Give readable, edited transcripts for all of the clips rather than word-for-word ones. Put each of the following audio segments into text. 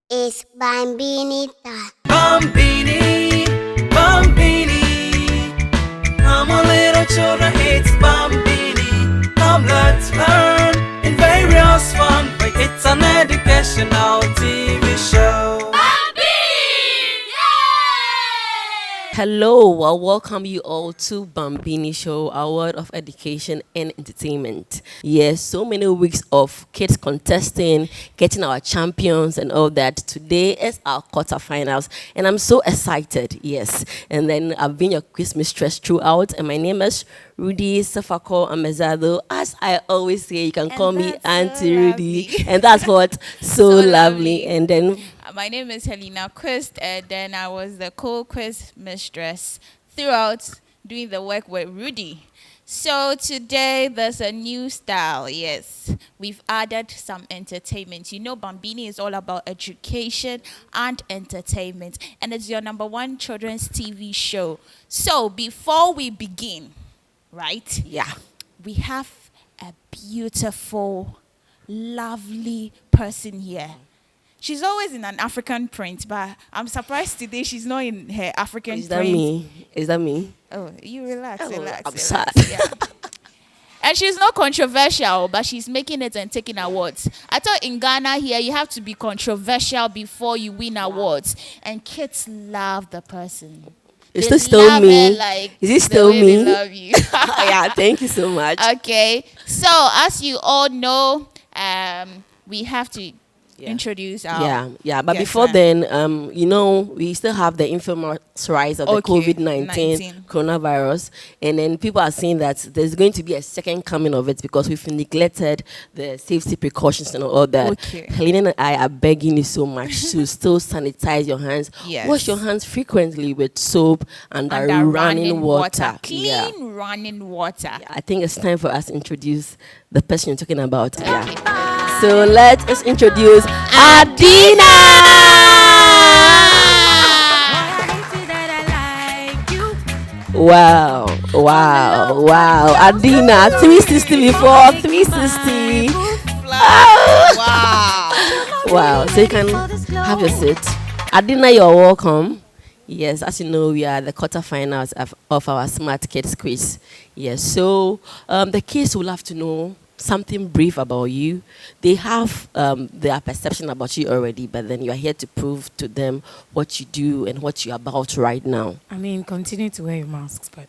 It's Bambinita. Bambini, Bambini. Come on, little children, it's Bambini. Come, let's learn in various fun. But it's an educational TV show. Hello, I welcome you all to Bambini Show, our world of education and entertainment. Yes, so many weeks of kids contesting, getting our champions and all that. Today is our quarterfinals, and I'm so excited. Yes, and then I've been your quiz mistress throughout, and my name is Rudy Safako Amezado. As I always say, you can call me Auntie Rudy, and that's what so lovely. And then My name is Helena Quist, and then I was the co-quiz mistress throughout doing the work with Rudy. So today there's a new style, yes. We've added some entertainment. You know, Bambini is all about education and entertainment, and it's your number one children's TV show. So before we begin, right? yeah. We have a beautiful, lovely person here. She's always in an African print, but I'm surprised today she's not in her African Is that print. me? Is that me? Oh, you relax, Oh, relax. I'm relax. sad. Yeah. And she's not controversial, but she's making it and taking awards. I thought in Ghana here, you have to be controversial before you win awards. And kids love the person. Is They this still love me? her like Is it the still way me? They love you. Yeah, thank you so much. Okay, so as you all know, we have to introduce our But guest, before then, we still have the infamous rise of the Okay, COVID-19 19. coronavirus, and then people are saying that there's going to be a second coming of it because we've neglected the safety precautions and all that. Okay. Helena and I are begging you so much to still sanitize your hands. Yes. Wash your hands frequently with soap and Under running water. Clean running water. I think it's time for us to introduce the person you're talking about. So let us introduce Adina. Wow. Adina, 360 before, 360. Wow. So you can have your seat. Adina, you're welcome. Yes, as you know, we are the quarterfinals of our Smart Kids quiz. Yes, so the kids will have to know something brief about you. They have their perception about you already, but then you are here to prove to them what you do and what you're about right now. I mean, continue to wear your masks, but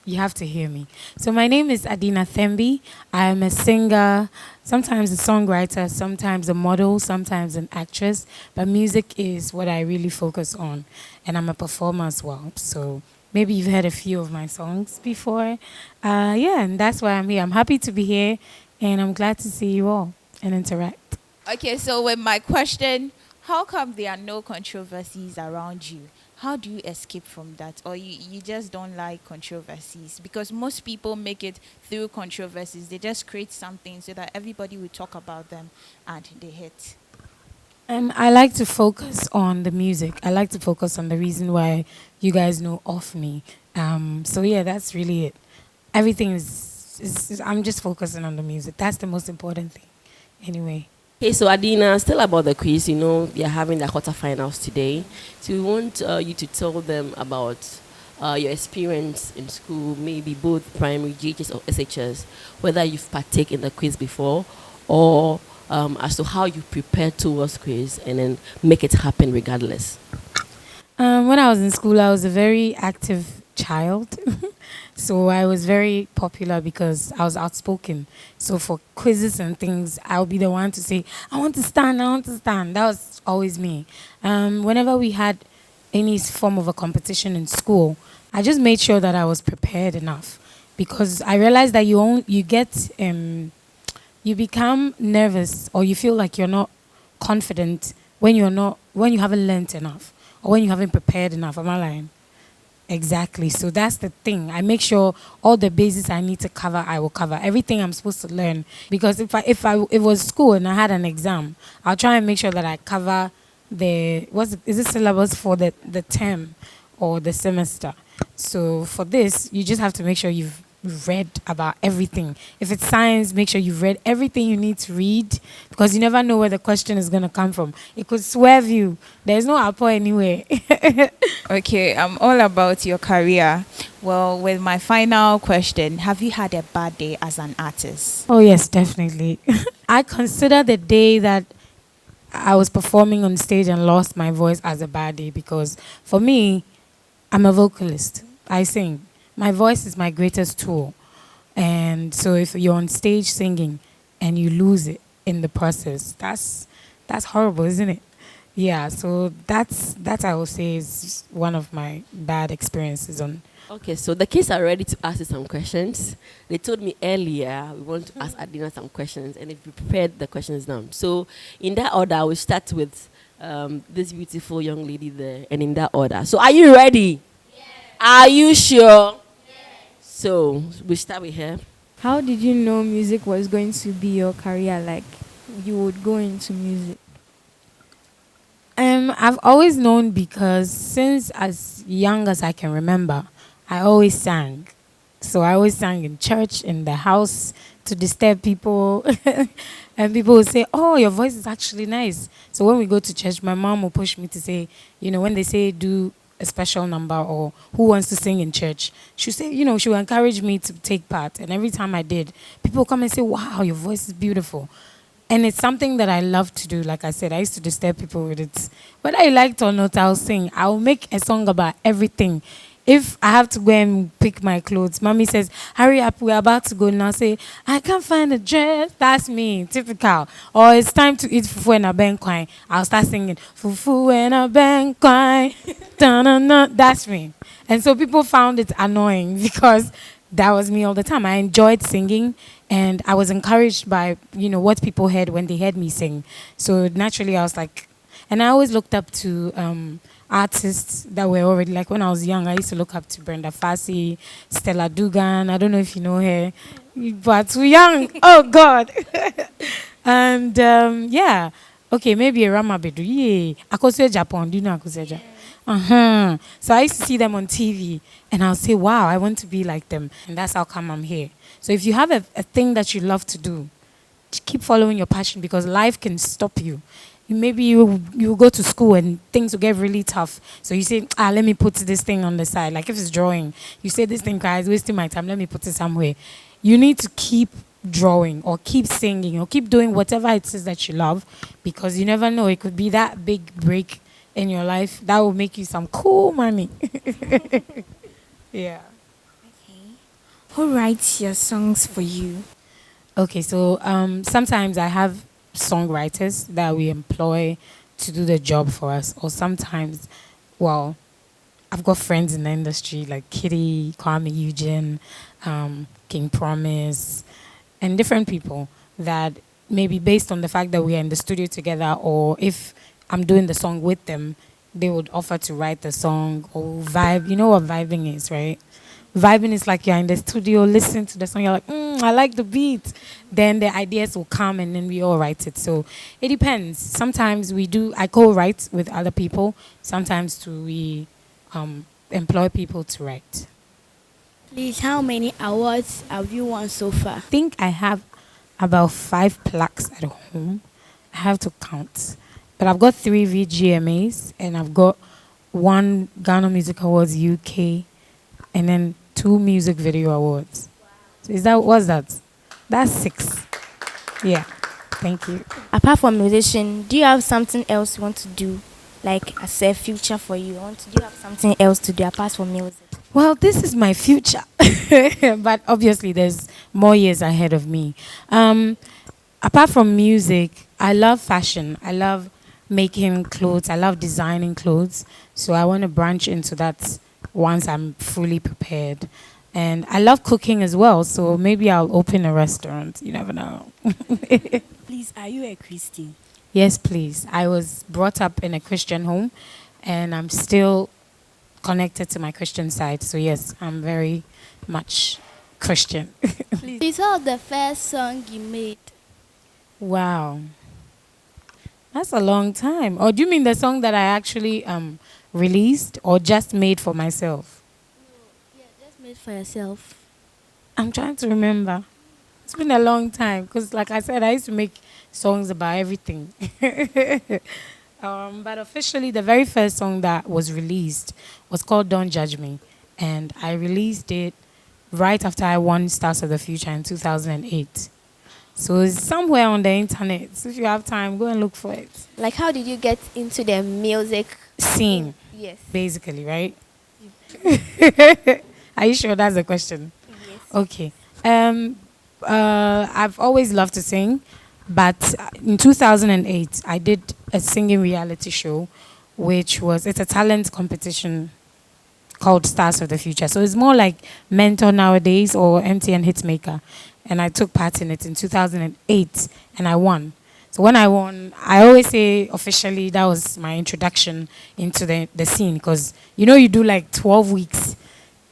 you have to hear me. So my name is Adina Thembi. I am a singer, sometimes a songwriter, sometimes a model, sometimes an actress. But music is what I really focus on. And I'm a performer as well. So maybe you've heard a few of my songs before. And that's why I'm here. I'm happy to be here, and I'm glad to see you all and interact. Okay, so with my question, how come there are no controversies around you? How do you escape from that? Or you just don't like controversies? Because most people make it through controversies. They just create something so that everybody will talk about them and they hit. I like to focus on the music. I like to focus on the reason why you guys know of me. That's really it. Everything is I'm just focusing on the music. That's the most important thing. Anyway. Okay, so Adina, still about the quiz, we are having the quarterfinals today. So we want you to tell them about your experience in school, maybe both primary, GHS or SHS, whether you've partaken in the quiz before or as to how you prepare towards quiz and then make it happen regardless. When I was in school, I was a very active child. So I was very popular because I was outspoken. So for quizzes and things, I'll be the one to say, I want to stand. That was always me. Whenever we had any form of a competition in school, I just made sure that I was prepared enough, because I realized that you become nervous, or you feel like you're not confident when you haven't learnt enough, or when you haven't prepared enough. Am I lying? Exactly. So that's the thing. I make sure all the bases I need to cover, I will cover. Everything I'm supposed to learn. Because if it was school and I had an exam, I'll try and make sure that I cover is it syllabus for the term or the semester. So for this, you just have to make sure you've read about everything. If it's science, make sure you've read everything you need to read because you never know where the question is going to come from. It could swerve you. There's no apple anywhere. Okay, I'm all about your career. Well, with my final question, have you had a bad day as an artist? Oh, yes, definitely. I consider the day that I was performing on stage and lost my voice as a bad day because for me, I'm a vocalist. I sing. My voice is my greatest tool. And so if you're on stage singing and you lose it in the process, that's horrible, isn't it? Yeah, so that I would say is one of my bad experiences on. Okay, so the kids are ready to ask you some questions. They told me earlier we want to ask Adina some questions, and if we prepared the questions now. So in that order, I will start with this beautiful young lady there, and in that order. So are you ready? Yes. Are you sure? So we start with her. How did you know music was going to be your career? Like you would go into music? I've always known because since as young as I can remember, I always sang. So I always sang in church, in the house, to disturb people. And people would say, "Oh, your voice is actually nice." So when we go to church, my mom will push me to say, when they say do a special number or who wants to sing in church, she'll say, she will encourage me to take part. And every time I did, people would come and say, "Wow, your voice is beautiful." And it's something that I love to do. Like I said, I used to disturb people with it. Whether I liked or not, I'll sing. I'll make a song about everything. If I have to go and pick my clothes, mommy says, "Hurry up, we're about to go." And I'll say, "I can't find a dress." That's me, typical. Or it's time to eat fufu and a benkwine. I'll start singing, "Fufu and a benkwine." That's me. And so people found it annoying because that was me all the time. I enjoyed singing and I was encouraged by, what people heard when they heard me sing. So naturally I was like, and I always looked up to artists that were already, like when I was young, I used to look up to Brenda Fassie, Stella Dugan. I don't know if you know her, but too young. Oh God. And yeah, okay, maybe a Rama Bedu. Yeah, Akosua Japan. Do you know Akosua Japan? So I used to see them on TV and I'll say, "Wow, I want to be like them." And that's how come I'm here. So if you have a thing that you love to do, keep following your passion because life can stop you. Maybe you go to school and things will get really tough. So you say, let me put this thing on the side. Like if it's drawing, you say this thing, guys, wasting my time. Let me put it somewhere. You need to keep drawing or keep singing or keep doing whatever it is that you love because you never know. It could be that big break in your life that will make you some cool money. Yeah. Who writes your songs for you? Okay, so sometimes I have songwriters that we employ to do the job for us, or sometimes, well, I've got friends in the industry like Kitty, Kwame Eugene, King Promise, and different people that maybe based on the fact that we are in the studio together, or if I'm doing the song with them, they would offer to write the song or vibe. You know what vibing is, right? Vibing is like you're in the studio, listening to the song, you're like, I like the beat. Then the ideas will come and then we all write it. So it depends. Sometimes I co-write with other people. Sometimes we employ people to write. Please, how many awards have you won so far? I think I have about 5 plaques at home. I have to count. But I've got 3 VGMAs and I've got 1 Ghana Music Awards UK and then 2 music video awards. Wow. So what's that? That's 6. Yeah. Thank you. Apart from musician, do you have something else you want to do? Like as a future for you? Do you have something else to do apart from music? Well, this is my future. But obviously there's more years ahead of me. Apart from music, I love fashion. I love making clothes. I love designing clothes. So I want to branch into that once I'm fully prepared. And I love cooking as well. So maybe I'll open a restaurant. You never know. Please, are you a Christian? Yes, please. I was brought up in a Christian home and I'm still connected to my Christian side. So yes, I'm very much Christian. Please, what was the first song you made? Wow. That's a long time. Or do you mean the song that I actually released or just made for myself? Yeah, just made for yourself. I'm trying to remember. It's been a long time because, like I said, I used to make songs about everything. But officially, the very first song that was released was called Don't Judge Me. And I released it right after I won Stars of the Future in 2008. So it's somewhere on the internet. So if you have time, go and look for it. Like, how did you get into the music Scene, Yes. basically, right? Are you sure that's the question? Yes. Okay. I've always loved to sing, but in 2008, I did a singing reality show, it's a talent competition called Stars of the Future. So it's more like Mentor nowadays or MTN Hitmaker. And I took part in it in 2008 and I won. So when I won, I always say officially that was my introduction into the scene because you do like 12 weeks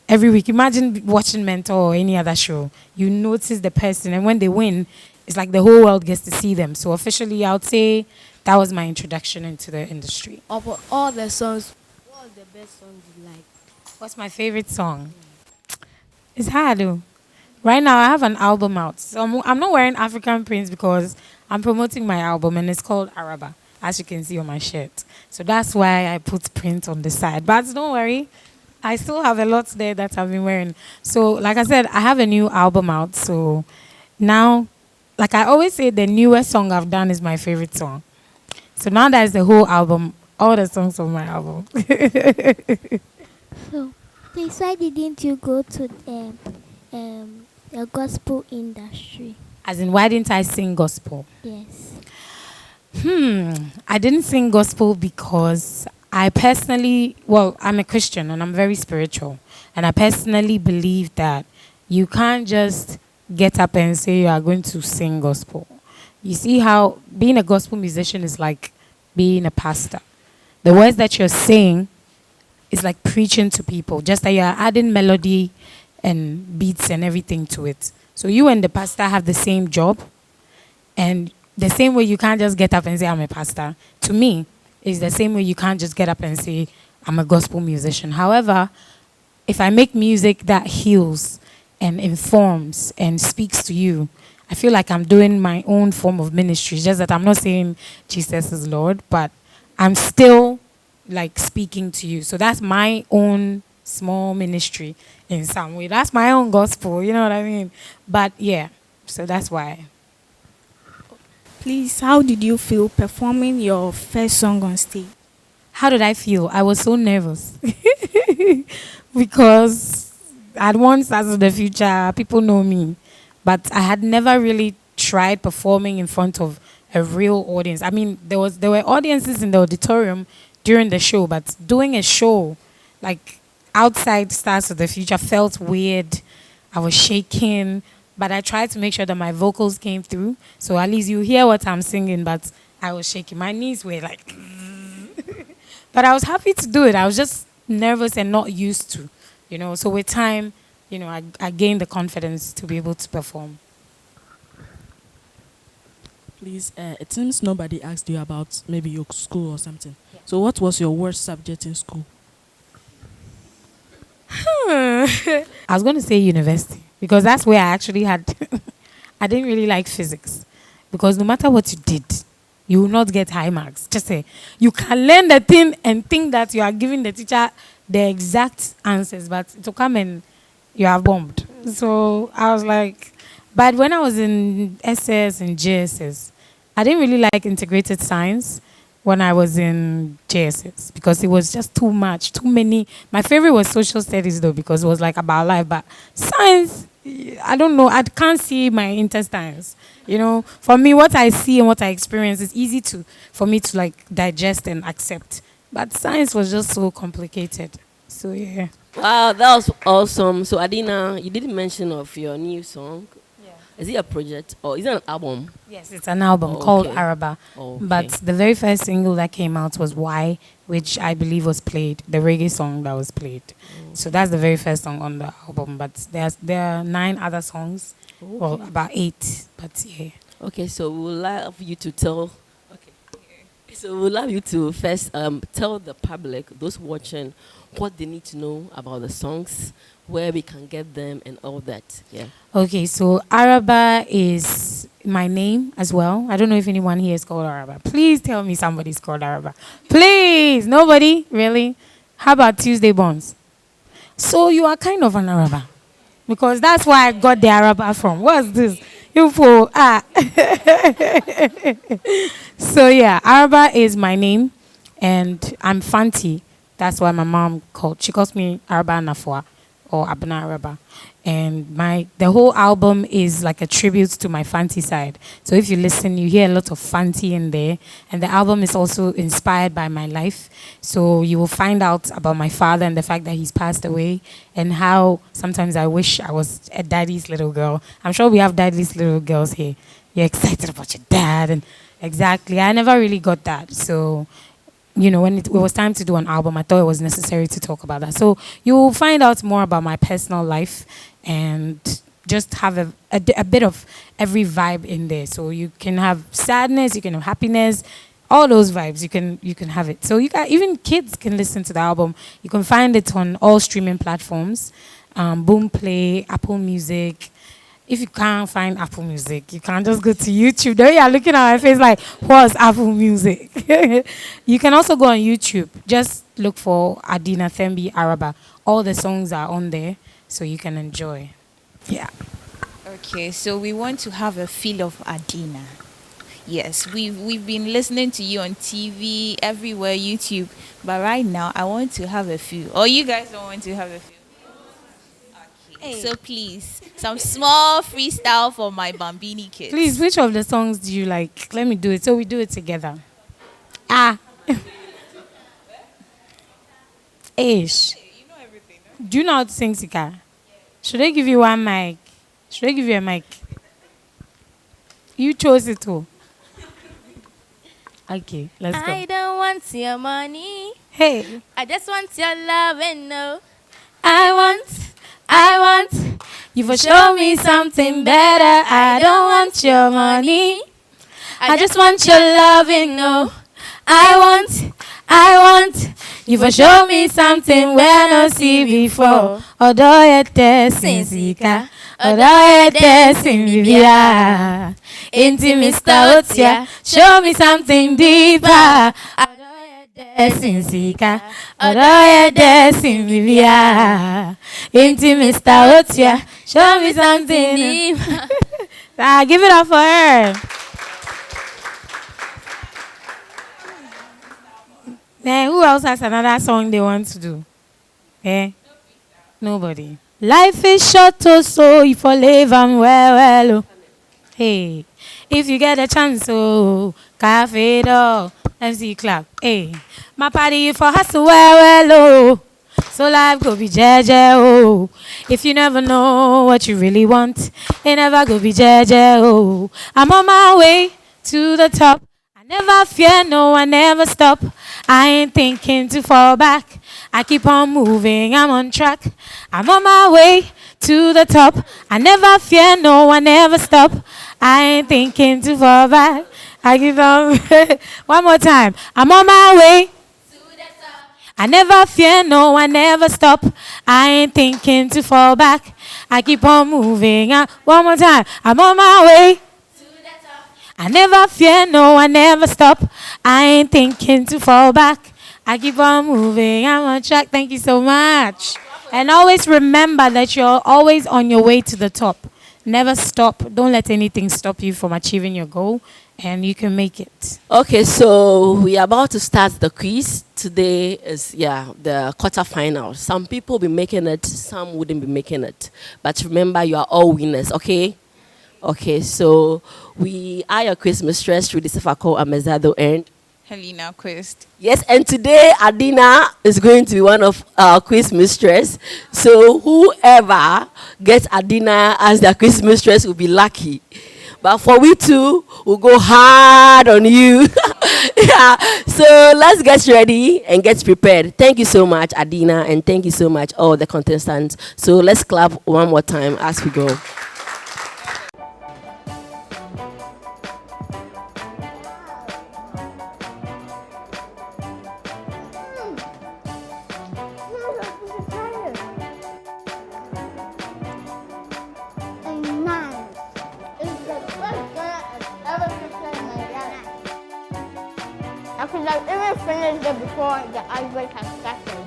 every week. Imagine watching Mentor or any other show. You notice the person, and when they win, it's like the whole world gets to see them. So officially, I would say that was my introduction into the industry. Of all the songs, what was the best song you like? What's my favorite song? It's hard though. Right now, I have an album out. So I'm not wearing African prints because I'm promoting my album, and it's called Araba, as you can see on my shirt. So that's why I put print on the side. But don't worry, I still have a lot there that I've been wearing. So, like I said, I have a new album out. So now, like I always say, the newest song I've done is my favorite song. So now that's the whole album, all the songs of my album. So, please, why didn't you go to the gospel industry? As in, why didn't I sing gospel? Yes. I didn't sing gospel because I personally, I'm a Christian and I'm very spiritual. And I personally believe that you can't just get up and say you are going to sing gospel. You see how being a gospel musician is like being a pastor. The words that you're saying is like preaching to people, just that you're adding melody and beats and everything to it. So you and the pastor have the same job, and the same way you can't just get up and say I'm a pastor, to me, is the same way you can't just get up and say I'm a gospel musician. However, if I make music that heals and informs and speaks to you, I feel like I'm doing my own form of ministry. It's just that I'm not saying Jesus is Lord, but I'm still like speaking to you. So that's my own small ministry in some way. That's my own gospel, you know what I mean? But yeah, so that's why. Please, how did you feel performing your first song on stage? How did I feel? I was so nervous because I'd won Stars of the Future. People know me, but I had never really tried performing in front of a real audience. I mean, there were audiences in the auditorium during the show, but doing a show like outside Stars of the Future felt weird. I was shaking, but I tried to make sure that my vocals came through. So at least you hear what I'm singing, but I was shaking. My knees were like... But I was happy to do it. I was just nervous and not used to, So with time, I gained the confidence to be able to perform. Please, it seems nobody asked you about maybe your school or something. Yeah. So what was your worst subject in school? I was going to say university because that's where I actually had... I didn't really like physics because no matter what you did, you will not get high marks. Just say, you can learn the thing and think that you are giving the teacher the exact answers, but to come and you are bombed. So I was like... But when I was in SS and JSS, I didn't really like integrated science when I was in JSS because it was just too much, too many. My favorite was social studies though because it was like about life, but science, I don't know. I can't see my intestines. For me, what I see and what I experience is easy for me to like digest and accept. But science was just so complicated. So yeah. Wow, that was awesome. So Adina, you didn't mention of your new song. Is it a project or is it an album? Yes, it's an album called Araba. But the very first single that came out was Why, which I believe was played, the reggae song that was played. So that's the very first song on the album. But there are 9 other songs. Well, about 8. But yeah. Okay, so we would love you to tell. Okay. So we'd love you to first tell the public, those watching, what they need to know about the songs, where we can get them, and all that. Yeah. Okay, so Araba is my name as well. I don't know if anyone here is called Araba. Please tell me somebody's called Araba. Please, nobody, really? How about Tuesday Bonds? So you are kind of an Araba, because that's where I got the Araba from. What's this? You fool. Ah. So yeah, Araba is my name, and I'm Fanti. That's why my mom she calls me Araba Nafwa or Abna Araba. And the whole album is like a tribute to my Fanti side. So if you listen, you hear a lot of Fanti in there. And the album is also inspired by my life. So you will find out about my father and the fact that he's passed away, and how sometimes I wish I was a daddy's little girl. I'm sure we have daddy's little girls here. You're excited about your dad. And exactly, I never really got that. So when it was time to do an album, I thought it was necessary to talk about that. So you will find out more about my personal life, and just have a bit of every vibe in there. So you can have sadness, you can have happiness, all those vibes. You can have it. So even kids can listen to the album. You can find it on all streaming platforms, Boomplay, Apple Music. If you can't find Apple Music, you can just go to YouTube. There you are looking at my face like, what's Apple Music? You can also go on YouTube. Just look for Adina Thembi Araba. All the songs are on there, so you can enjoy. Yeah. Okay, so we want to have a feel of Adina. Yes, we've been listening to you on TV, everywhere, YouTube. But right now, I want to have a feel. Or you guys don't want to have a feel? Okay, so please, some small freestyle for my Bambini kids. Please, which of the songs do you like? Let me do it. So we do it together. Ah. Ish. You know everything, no? Do you know how to sing, Sika? Should I give you one mic? Should I give you a mic? You chose it too. Okay, let's go. I don't want your money. Hey. I just want your love and no. I want you for show me something better. I don't want your money. I just want your loving, no. I want you for show me something where no see before. Odo yete sinsika, odo yete sinvivia. Inti Mr. Otia, show me something deeper. Odo yete sinsika, odo yete sinvivia. Inti Mr. Otia, show me something deeper. Give it up for her. Then who else has another song they want to do? Eh? Nobody. Life is short, oh, so if you live and well, oh. Hey, if you get a chance, oh, cafe door, MC clap. Hey, my party for hustle well, oh. So life go be jeje, oh. If you never know what you really want, it never go be jeje, oh. I'm on my way to the top. I never fear, no, I never stop. I ain't thinking to fall back. I keep on moving, I'm on track. I'm on my way to the top. I never fear, no, I never stop. I ain't thinking to fall back. I keep on. One more time. I'm on my way to the top. I never fear, no, I never stop. I ain't thinking to fall back. I keep on moving. One more time. I'm on my way. I never fear, no, I never stop. I ain't thinking to fall back. I keep on moving, I'm on track. Thank you so much. And always remember that you're always on your way to the top. Never stop. Don't let anything stop you from achieving your goal, and you can make it. Okay, so we are about to start the quiz. Today is, the quarterfinal. Some people will be making it, some wouldn't be making it. But remember, you are all winners, okay? Okay, so we are your quiz mistress, Rudy Sefako Amezado, and Helena Quest. Yes, and today Adina is going to be one of our quiz mistress. So whoever gets Adina as their quiz mistress will be lucky. But for we two, we'll go hard on you. Yeah, so let's get ready and get prepared. Thank you so much, Adina, and thank you so much, all the contestants. So let's clap one more time as we go. have even finished it before the advert has started.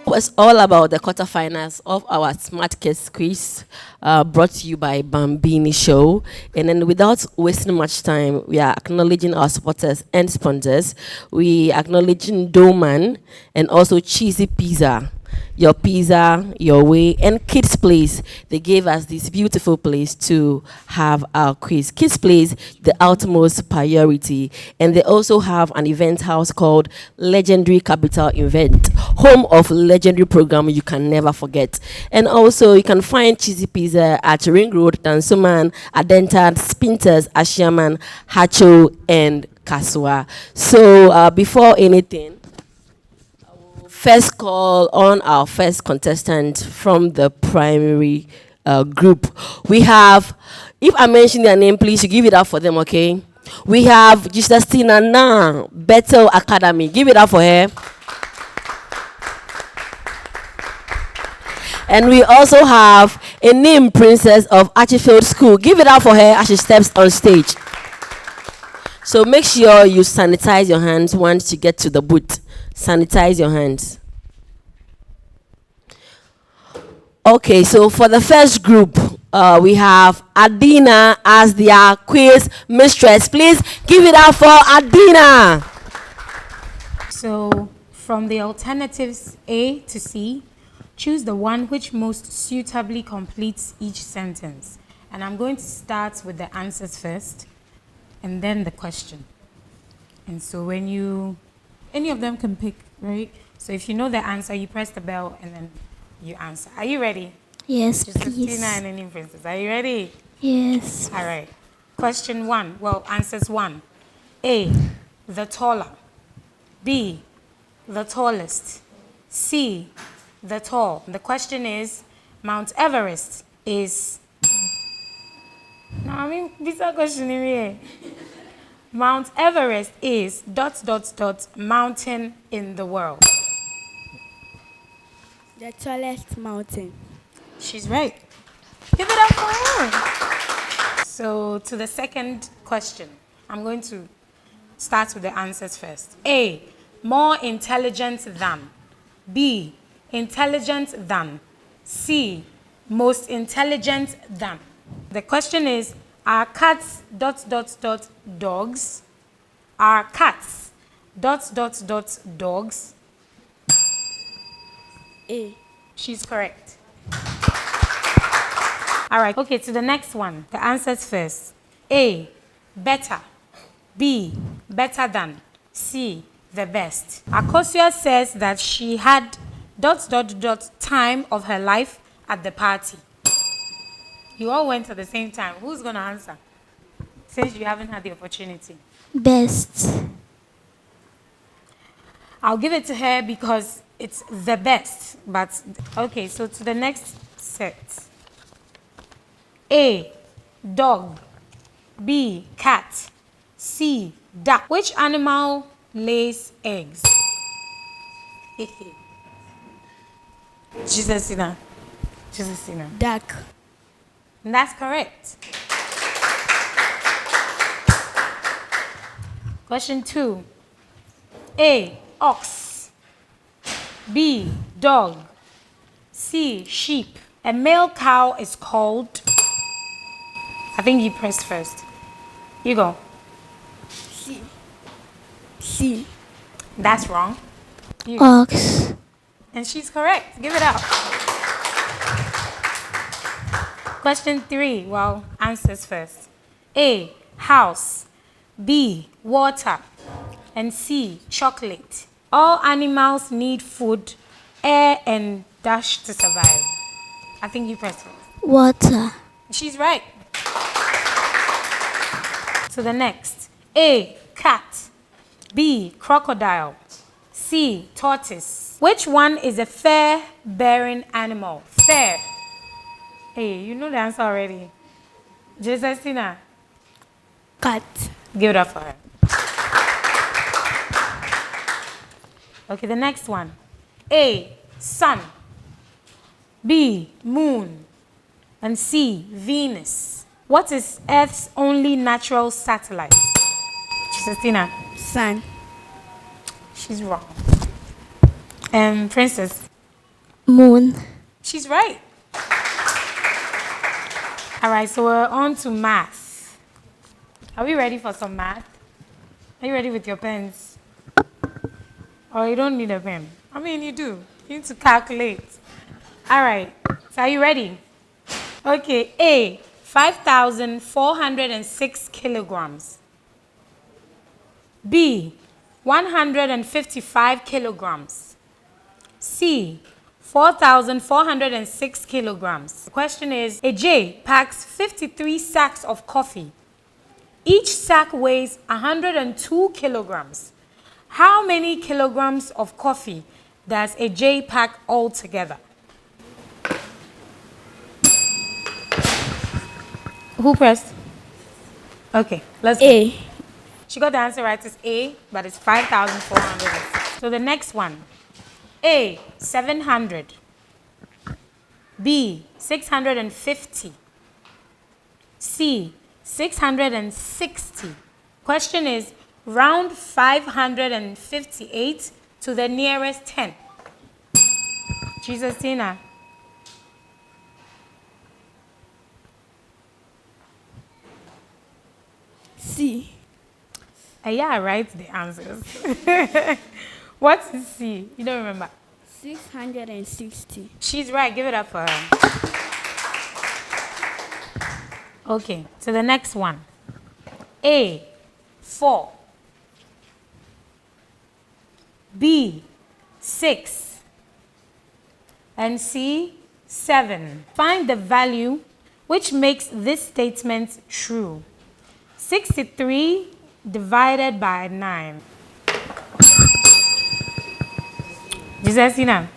It's all about the quarterfinals of our Smart Kids quiz, brought to you by Bambini Show. And then, without wasting much time, we are acknowledging our supporters and sponsors. We acknowledging Doman and also Cheesy Pizza. Your pizza, your way, and Kids Place. They gave us this beautiful place to have our quiz. Kids Place, the utmost priority. And they also have an event house called Legendary Capital Event, home of legendary program you can never forget. And also, you can find Cheesy Pizza at Ring Road, Tansuman, Adentad, Spinters, Ashiaman, Hacho, and Kaswa. So, before anything, first call on our first contestant from the primary group. We have, if I mention their name, please you give it up for them, okay? We have Justina Na, Bethel Academy. Give it up for her. And we also have a name princess of Archfield School. Give it up for her as she steps on stage. So make sure you sanitize your hands once you get to the booth. Sanitize your hands. Okay, so for the first group, we have Adina as their quiz mistress. Please give it up for Adina. So, from the alternatives A to C, choose the one which most suitably completes each sentence. And I'm going to start with the answers first, and then the question. And so when any of them can pick, right? So if you know the answer, you press the bell, and then you answer. Are you ready? Yes, Just please. Tina and any princess. Are you ready? Yes. All right. Question 1. Well, answers 1. A, the taller. B, the tallest. C, the tall. The question is, Mount Everest is... No, I mean, this is a question here. Mount Everest is ... mountain in the world. The tallest mountain. She's right. Give it up for her. So, to the second question, I'm going to start with the answers first. A, more intelligent than. B, intelligent than. C, most intelligent than. The question is, are cats ... dogs? Are cats ... dogs? A. She's correct. All right, okay, to the next one. The answers first. A, better. B, better than. C, the best. Akosia says that she had ... time of her life at the party. You all went at the same time. Who's going to answer? Since you haven't had the opportunity. Best. I'll give it to her because it's the best. But, okay, so to the next set. A, dog. B, cat. C, duck. Which animal lays eggs? Justina. Duck. And that's correct. Question 2. A, ox. B, dog. C, sheep. A male cow is called... I think you pressed first. You go. C. That's wrong. You go. Ox. And she's correct. Give it up. Question 3. Well, answers first. A, house. B, water. And C, chocolate. All animals need food, air, and dash to survive. I think you pressed first. Water. She's right. To the next. A, cat. B, crocodile. C, tortoise. Which one is a fur-bearing animal? Fur. Hey, you know the answer already. Justina. Cat. Give it up for her. Okay, the next one. A, sun. B, moon. And C, Venus. What is Earth's only natural satellite? Justina. Sun. She's wrong. Princess. Moon. She's right. All right, so we're on to math. Are we ready for some math? Are you ready with your pens? Or you don't need a pen? I mean, you do. You need to calculate. All right, so are you ready? Okay, A, 5,406 kilograms. B, 155 kilograms. C, 4,406 kilograms. The question is, a J packs 53 sacks of coffee. Each sack weighs 102 kilograms. How many kilograms of coffee does a J pack altogether? Who pressed? Okay, let's go. A. She got the answer right. It's A, but it's 5,406. So the next one. A, 700. B, 650. C, 660. Question is, round 558 to the nearest 10. Jesus, Tina. C. Yeah, write the answers. What is C? You don't remember? 660. She's right. Give it up for her. Okay, so the next one. A, 4. B, 6. And C, 7. Find the value which makes this statement true. 63 divided by 9. Gisesina.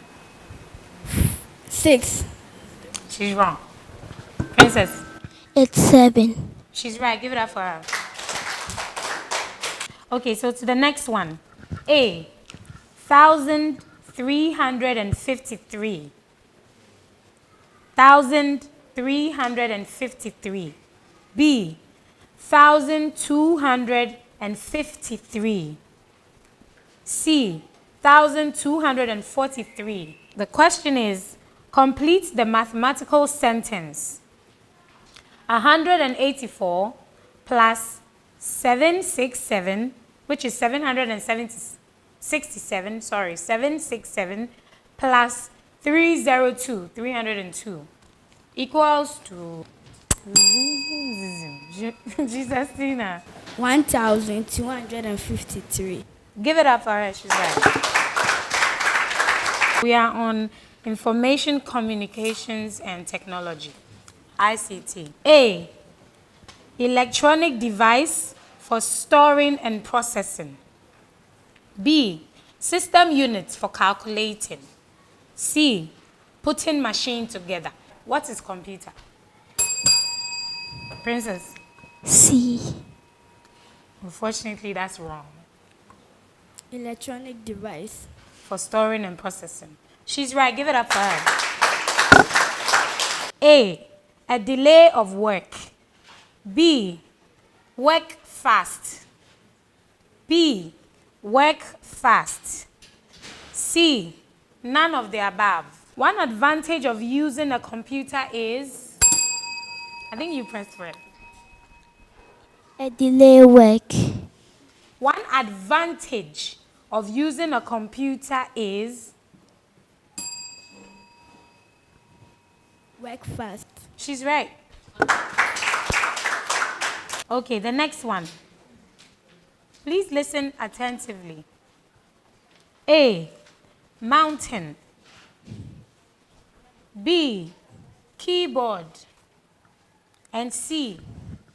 6. She's wrong. Princess. It's 7. She's right. Give it up for her. Okay, so to the next one. A, 1,353. 1,353. B, 1,253. C, 1,243. The question is, complete the mathematical sentence. 184 plus 767, which is 767, 767 plus 302 equals to Jesus, Tina. 1,253. Give it up for her, she's right. We are on Information Communications and Technology, ICT. A, electronic device for storing and processing. B, system units for calculating. C, putting machine together. What is computer? Princess. C. Unfortunately, that's wrong. Electronic device. For storing and processing. She's right. Give it up for her. A, a delay of work. B, work fast. B, work fast. C, none of the above. One advantage of using a computer is, I think you pressed for it. A delay work. One advantage of using a computer is Work fast. she's right. Okay, the next one. Please listen attentively. A, mountain. B, keyboard. And C,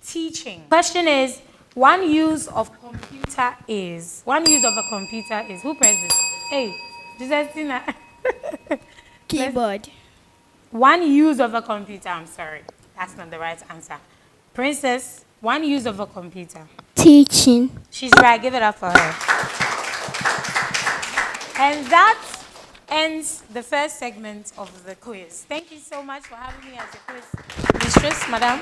teaching. Question is, one use of a computer is, who pressed this? Hey, Justina. Keyboard. One use of a computer, I'm sorry. That's not the right answer. Princess, one use of a computer. Teaching. She's right. Give it up for her. And that ends the first segment of the quiz. Thank you so much for having me as a quiz mistress, madam.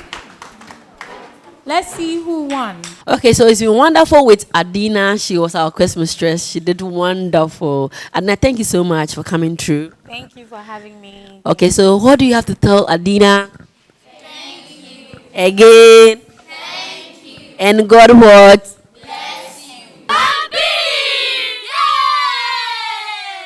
Let's see who won. Okay, so it's been wonderful with Adina. She was our quiz mistress. She did wonderful. Adina, thank you so much for coming through. Thank you for having me. Okay, so what do you have to tell Adina? Thank you. Again. Thank you. And God what?